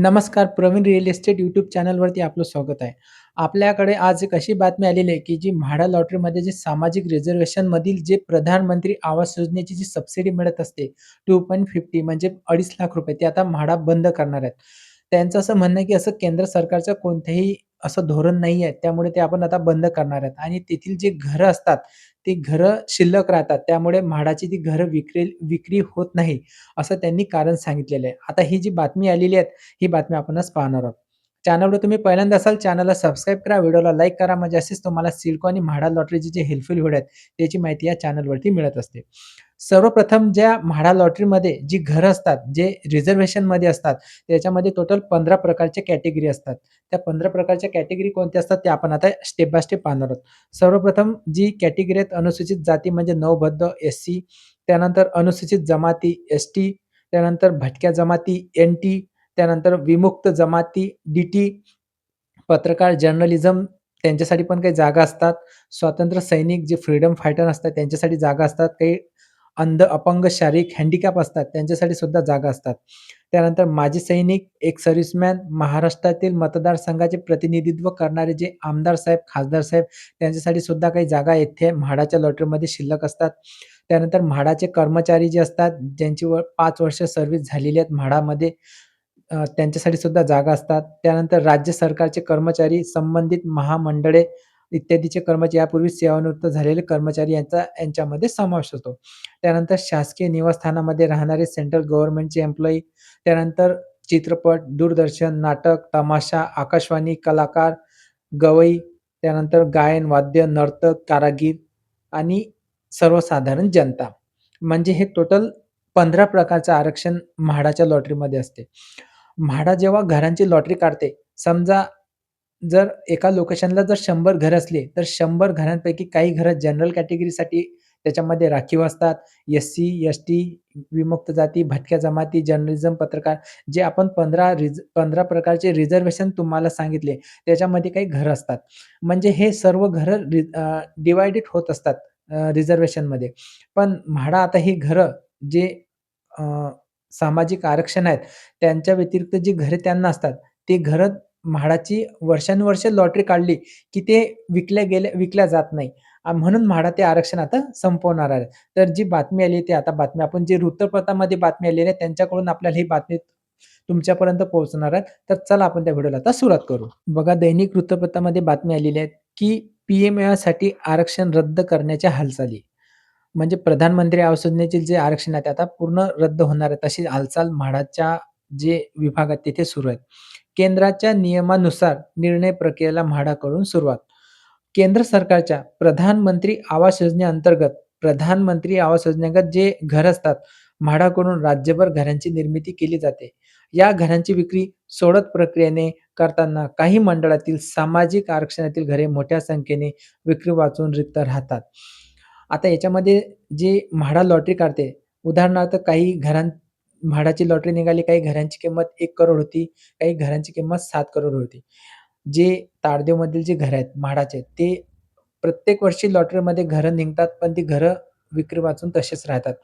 नमस्कार, Pravin real estate YouTube चॅनलवरती आपलं स्वागत आहे. आपल्याकडे आज एक अशी बातमी आलेली आहे, की जी म्हाडा लॉटरीमध्ये जे सामाजिक रिझर्व्हेशनमधील जे प्रधानमंत्री आवास योजनेची जी सबसिडी मिळत असते 2.50 म्हणजे ₹2.5 लाख ते आता म्हाडा बंद करणार आहेत. त्यांचं असं म्हणणं आहे, की असं केंद्र सरकारचं कोणतंही असं धोरण नाही आहे. त्यामुळे ते आपण आता बंद करणार आहेत आणि तेथील जे घरं असतात, ती घरं शिल्लक राहतात. त्यामुळे म्हाडाची ती घरं विक्री होत नाही, असं त्यांनी कारण सांगितलेलं आहे. आता ही जी बातमी आलेली आहे, ही बातमी आपण आज पाहणार आहोत. चॅनलवर तुम्ही पहिल्यांदा असाल, चॅनलला सबस्क्राईब करा, व्हिडिओला लाईक करा, म्हणजे असेच तुम्हाला सिडको आणि म्हाडा लॉटरीचे जे हेल्पफुल व्हिडिओ आहेत, त्याची माहिती या चॅनलवरती मिळत असते. सर्वप्रथम ज्या म्हाडा लॉटरीमध्ये जी घरं असतात, जे रिझर्व्हेशनमध्ये असतात, त्याच्यामध्ये टोटल 15 प्रकारच्या कॅटेगरी असतात. त्या 15 प्रकारच्या कॅटेगरी कोणत्या असतात, ते आपण आता स्टेप बाय स्टेप पाहणार आहोत. सर्वप्रथम जी कॅटेगरी आहेत अनुसूचित जाती म्हणजे नवबद्ध एस-सी, त्यानंतर अनुसूचित जमाती एस-टी, त्यानंतर भटक्या जमाती एन-टी, त्यानंतर विमुक्त जमाती डी-टी, पत्रकार, जर्नलिझम त्यांच्यासाठी पण काही जागा असतात. स्वातंत्र्य सैनिक जे फ्रीडम फायटर असतात त्यांच्यासाठी जागा असतात. काही अंध, अपंग, शारीरिक हँडिकॅप असतात त्यांच्यासाठी सुद्धा जागा असतात. त्यानंतर माजी सैनिक, एक सर्व्हिसमॅन, महाराष्ट्रातील मतदारसंघाचे प्रतिनिधित्व करणारे जे आमदार साहेब, खासदार साहेब त्यांच्यासाठी सुद्धा काही जागा येथे म्हाडाच्या लॉटरीमध्ये शिल्लक असतात. त्यानंतर म्हाडाचे कर्मचारी जे असतात, ज्यांची 5 वर्ष सर्व्हिस झालेली आहेत म्हाडामध्ये त्यांच्यासाठी सुद्धा जागा असतात. त्यानंतर राज्य सरकारचे कर्मचारी, संबंधित महामंडळे इत्यादीचे कर्मचारी यापूर्वी सेवानिवृत्त झालेले कर्मचारी यांच्यामध्ये समावेश होतो. त्यानंतर शासकीय निवासस्थानामध्ये राहणारे सेंट्रल गव्हर्नमेंटचे एम्प्लॉयी, त्यानंतर चित्रपट, दूरदर्शन, नाटक, तमाशा, आकाशवाणी, कलाकार, गवई, त्यानंतर गायन, वाद्य, नर्तक, कारागीर आणि सर्वसाधारण जनता. म्हणजे हे टोटल 15 प्रकारचं आरक्षण म्हाडाच्या लॉटरीमध्ये असते. म्हाडा जेव्हा घरांची लॉटरी काढते, समजा जर एका लोकेशनला जर 100 घरं असली, तर 100 घरांपैकी काही घरं जनरल कॅटेगरीसाठी त्याच्यामध्ये राखीव असतात. एस-सी, एस-टी, विमुक्त जाती, भटक्या जमाती, जर्नलिझम, पत्रकार जे आपण 15 प्रकारचे रिझर्व्हेशन तुम्हाला सांगितले, त्याच्यामध्ये काही घरं असतात. म्हणजे हे सर्व घरं होत असतात रिझर्व्हेशनमध्ये. पण म्हाडा आता ही घरं जे अ, सामाजिक आरक्षण आहेत, त्यांच्या व्यतिरिक्त जी घरे त्यांना असतात, ती घरं म्हाडाची वर्षानुवर्ष लॉटरी काढली, की ते विकल्या जात नाही. म्हणून म्हाडा ते आरक्षण आता संपवणार आहे. तर जी बातमी आली ती आता बातमी आपण जे वृत्तपत्रामध्ये बातमी आलेली आहे त्यांच्याकडून आपल्याला ही बातमी तुमच्यापर्यंत पोहोचणार आहे. तर चला आपण त्या व्हिडिओला आता सुरुवात करू. बघा दैनिक वृत्तपत्रामध्ये बातमी आलेली आहे, की पी-एम-ए-वायसाठी आरक्षण रद्द करण्याच्या हालचाली. म्हणजे प्रधानमंत्री आवास योजनेचे जे आरक्षण आहे ते आता पूर्ण रद्द होणार आहे. तशी हालचाल म्हाडाच्या जे विभाग आहेत तिथे सुरू आहेत. केंद्राच्या नियमानुसार निर्णय प्रक्रियेला म्हाडाकडून सुरुवात. केंद्र सरकारच्या प्रधानमंत्री आवास योजनेअंतर्गत प्रधानमंत्री आवास योजनेअंतर्गत जे घर असतात, म्हाडाकडून राज्यभर घरांची निर्मिती केली जाते. या घरांची विक्री सोडत प्रक्रियेने करताना काही मंडळातील सामाजिक आरक्षणातील घरे मोठ्या संख्येने विक्री वाचून रिक्त राहतात. आता याच्यामध्ये जे म्हाडा लॉटरी काढते, उदाहरणार्थ काही म्हाडाची लॉटरी निघाली, काही घरांची किंमत 1 करोड होती, काही घरांची किंमत 7 करोड होती. जे ताडदेवमधील जे घर आहेत म्हाडाचे, ते प्रत्येक वर्षी लॉटरीमध्ये घरं निघतात, पण ती घरं विक्री वाचून तसेच राहतात.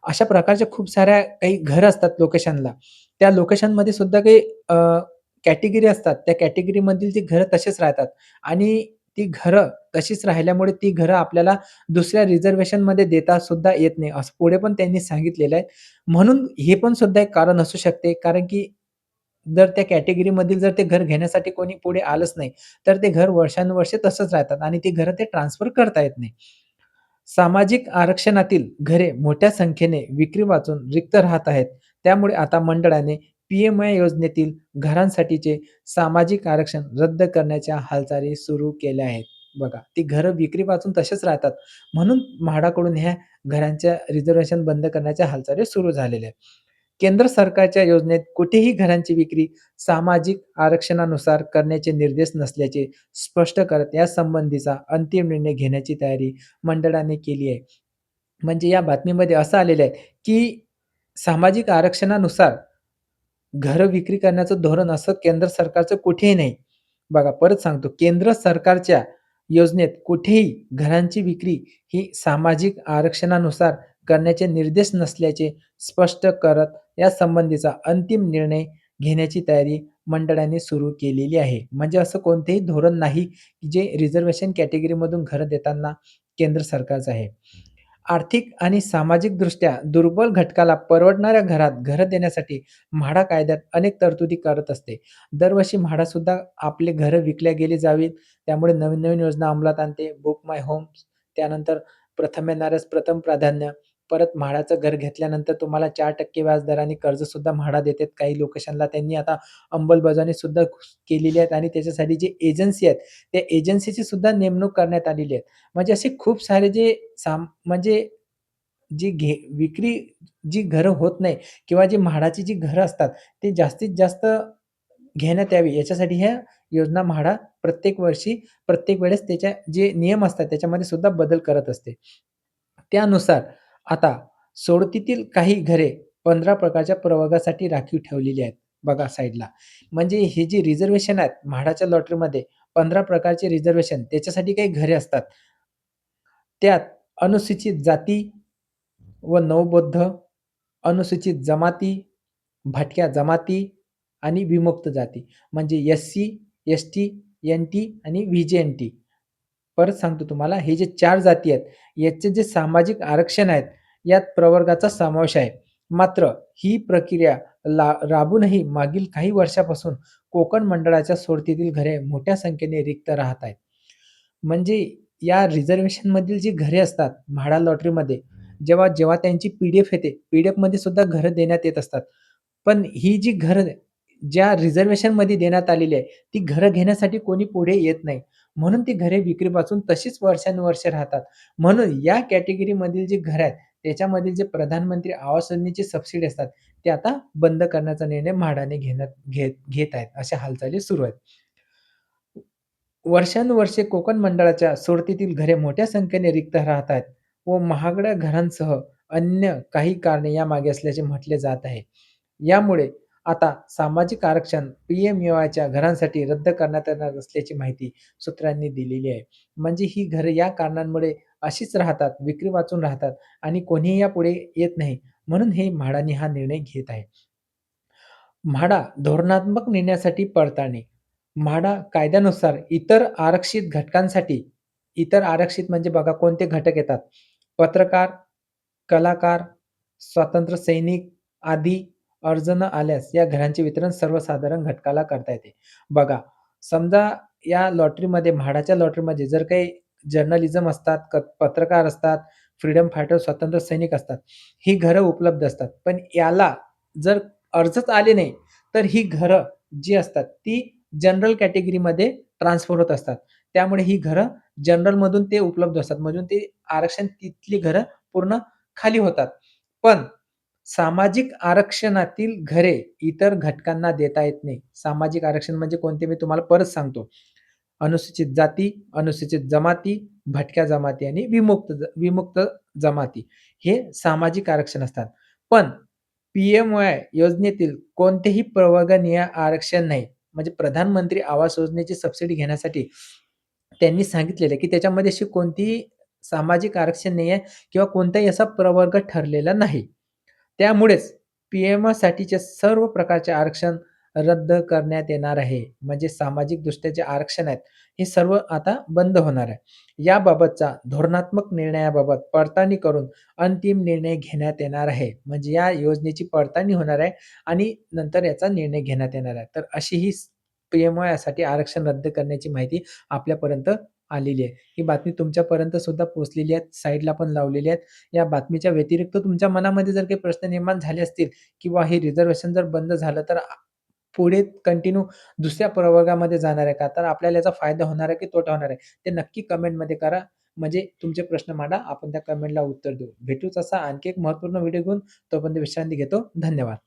अशा प्रकारच्या खूप साऱ्या काही घरं असतात लोकेशनला. त्या लोकेशनमध्ये सुद्धा काही कॅटेगरी असतात. त्या कॅटेगरीमधील ती घरं तसेच राहतात आणि ती घरं तशीच राहिल्यामुळे ती घरं आपल्याला दुसऱ्या रिझर्व्हेशनमध्ये देता सुद्धा येत नाही, असं पुढे पण त्यांनी सांगितलेलं आहे. म्हणून हे पण सुद्धा एक कारण असू शकते, कारण की जर त्या कॅटेगरीमधील जर ते घर घेण्यासाठी कोणी पुढे आलंच नाही, तर ते घर वर्षानुवर्षे तसंच राहतात आणि ती घरं ते ट्रान्सफर करता येत नाही. सामाजिक आरक्षणातील घरे मोठ्या संख्येने विक्री वाचून रिक्त राहत आहेत. त्यामुळे आता मंडळाने पी-एम-ए योजनेतील घरांसाठीचे सामाजिक आरक्षण रद्द करण्याच्या हालचाली सुरू केल्या आहेत. बघा, ती घरं विक्री वाचून तसेच राहतात. म्हणून म्हाडाकडून ह्या घरांच्या रिझर्व्हेशन बंद करण्याच्या हालचाली सुरू झालेल्या आहेत. केंद्र सरकारच्या योजनेत कुठेही घरांची विक्री सामाजिक आरक्षणानुसार करण्याचे निर्देश नसल्याचे स्पष्ट करत यासंबंधीचा अंतिम निर्णय घेण्याची तयारी मंडळाने केली आहे. म्हणजे या बातमीमध्ये असं आलेलं आहे, की सामाजिक आरक्षणानुसार घरं विक्री करण्याचं धोरण असं केंद्र सरकारचं कुठेही नाही. बघा परत सांगतो, केंद्र सरकारच्या योजनेत कुठेही घरांची विक्री ही सामाजिक आरक्षणानुसार करण्याचे निर्देश नसल्याचे स्पष्ट करत यासंबंधीचा अंतिम निर्णय घेण्याची तयारी मंडळाने सुरू केलेली आहे. म्हणजे असं कोणतेही धोरण नाही, की जे रिझर्व्हेशन कॅटेगरीमधून घरं देताना केंद्र सरकारचं आहे. आर्थिक आणि सामाजिकदृष्ट्या दुर्बल घटकाला परवडणाऱ्या घरात घरं देण्यासाठी म्हाडा कायद्यात अनेक तरतुदी करत असते. दरवर्षी म्हाडासुद्धा आपले घरं विकल्या गेली जावीत, त्यामुळे नवीन-नवीन योजना अंमलात आणते. बुक माय होम्स, त्यानंतर प्रथम येणाऱ्यास प्रथम प्राधान्य, परत म्हाडाचं घर घेतल्यानंतर तुम्हाला 4% व्याजदराने कर्जसुद्धा म्हाडा देतात. काही लोकेशनला त्यांनी आता अंमलबजावणी सुद्धा केलेली आहे आणि त्याच्यासाठी जी एजन्सी आहेत, त्या एजन्सीची सुद्धा नेमणूक करण्यात आलेली आहे. म्हणजे असे खूप सारे जे म्हणजे जी विक्री जी घरं होत नाही किंवा जी म्हाडाची जी घरं असतात, ते जास्तीत जास्त घेण्यात यावी याच्यासाठी ह्या योजना म्हाडा प्रत्येक वर्षी, प्रत्येक वेळेस त्याच्या जे नियम असतात त्याच्यामध्ये सुद्धा बदल करत असते. त्यानुसार आता सोडतीतील काही घरे 15 प्रकारच्या प्रवर्गासाठी राखीव ठेवलेली आहेत. बघा साइडला. म्हणजे हे जे रिझर्व्हेशन आहेत म्हाडाच्या लॉटरीमध्ये 15 प्रकारचे रिझर्व्हेशन त्याच्यासाठी काही घरे असतात. त्यात अनुसूचित जाती व नवबौद्ध, अनुसूचित जमाती, भटक्या जमाती आणि विमुक्त जाती म्हणजे एस-सी, एस-टी, एन-टी आणि व्ही-जे-एन-टी. परत सांगतो तुम्हाला हे जे 4 जाती आहेत, याचे जे सामाजिक आरक्षण आहेत, यात प्रवर्गाचा समावेश आहे. मात्र ही प्रक्रिया राबूनही मागील काही वर्षापासून कोकण मंडळाच्या सोडतीतील घरे मोठ्या संख्येने रिक्त राहत आहेत. म्हणजे या रिझर्व्हेशनमधील जी घरे असतात म्हाडा लॉटरीमध्ये, जेव्हा जेव्हा त्यांची पी-डी-एफ येते, पी-डी-एफमध्ये सुद्धा घरं देण्यात येत असतात. पण ही जी घरं ज्या रिझर्व्हेशनमध्ये देण्यात आलेली आहे, ती घरं घेण्यासाठी कोणी पुढे येत नाही. म्हणून ती घरे विक्रीपासून तशीच वर्षानुवर्षे राहतात. म्हणून या कॅटेगरीमधील जी घरं आहेत, त्याच्यामधील जे प्रधानमंत्री आवास योजनेची सबसिडी असतात, ते आता बंद करण्याचा निर्णय म्हाडाने घेत आहेत. अशा हालचाली सुरू आहेत. वर्षानुवर्षे कोकण मंडळाच्या सोडतीतील घरे मोठ्या संख्येने रिक्त राहत आहेत व महागड्या घरांसह अन्य काही कारणे यामागे असल्याचे म्हटले जात आहे. यामुळे आता सामाजिक आरक्षण पी-एम-ए-वायच्या घरांसाठी रद्द करण्यात येणार असल्याची माहिती सूत्रांनी दिलेली आहे. म्हणजे ही घरं या कारणांमुळे अशीच राहतात, विक्री वाचून राहतात आणि कोणीही यापुढे येत नाही. म्हणून हे म्हाडाने हा निर्णय घेत आहे. म्हाडा धोरणात्मक निर्णयासाठी पडताळणी. म्हाडा कायद्यानुसार इतर आरक्षित म्हणजे बघा कोणते घटक येतात. पत्रकार, कलाकार, स्वातंत्र्य सैनिक आदी अर्ज न आल्यास या घरांचे वितरण सर्वसाधारण घटकाला करता येते. बघा, समजा या लॉटरीमध्ये म्हाडाच्या लॉटरीमध्ये जर काही जर्नलिझम असतात, पत्रकार असतात, फ्रीडम फायटर स्वातंत्र्य सैनिक असतात. ही घरं उपलब्ध असतात. पण याला जर अर्जच आले नाही, तर ही घरं जी असतात ती जनरल कॅटेगरीमध्ये ट्रान्सफर होत असतात. त्यामुळे ही घरं जनरलमधून ते उपलब्ध असतात. म्हणून ते आरक्षण तिथली घरं पूर्ण खाली होतात. पण सामाजिक आरक्षणातील घरे इतर घटकांना देता येत नाही. सामाजिक आरक्षण म्हणजे कोणते मी तुम्हाला परत सांगतो. अनुसूचित जाती, अनुसूचित जमाती, भटक्या जमाती आणि विमुक्त जमाती हे सामाजिक आरक्षण असतात. पण पी-एम-वाय योजनेतील कोणतेही प्रवर्गनीय आरक्षण नाही. म्हणजे प्रधानमंत्री आवास योजनेची सबसिडी घेण्यासाठी त्यांनी सांगितलेलं आहे, की त्याच्यामध्ये अशी कोणतीही सामाजिक आरक्षण नाही आहे किंवा कोणताही असा प्रवर्ग ठरलेला नाही. त्यामुळेच पी-एम-साठीचे सर्व प्रकारचे आरक्षण रद्द करण्यात येणार आहे. म्हणजे सामाजिकदृष्ट्या जे आरक्षण आहेत, हे सर्व आता बंद होणार आहे. याबाबतचा धोरणात्मक निर्णयाबाबत पडताळणी करून अंतिम निर्णय घेण्यात येणार आहे. म्हणजे या योजनेची पडताळणी होणार आहे आणि नंतर याचा निर्णय घेण्यात येणार आहे. तर अशी ही पी-एम-वायसाठी आरक्षण रद्द करण्याची माहिती आपल्यापर्यंत आलेली आहे. ही बातमी तुमच्यापर्यंत सुद्धा पोहोचलेली आहे. साइडला पण लावलेली आहेत. या बातमीच्या व्यतिरिक्त तुमच्या मनामध्ये जर काही प्रश्न निर्माण झाले असतील किंवा हे रिझर्व्हेशन जर बंद झालं तर पुढे कंटिन्यू दुसऱ्या प्रवर्गामध्ये जाणार आहे का? तर आपल्याला याचा फायदा होणार आहे की तोटा होणार आहे? ते नक्की कमेंटमध्ये करा. म्हणजे तुमचे प्रश्न मांडा. आपण त्या कमेंटला उत्तर देऊ. भेटूच असा आणखी एक महत्त्वपूर्ण व्हिडिओ घेऊन. तोपर्यंत विश्रांती घेतो. धन्यवाद.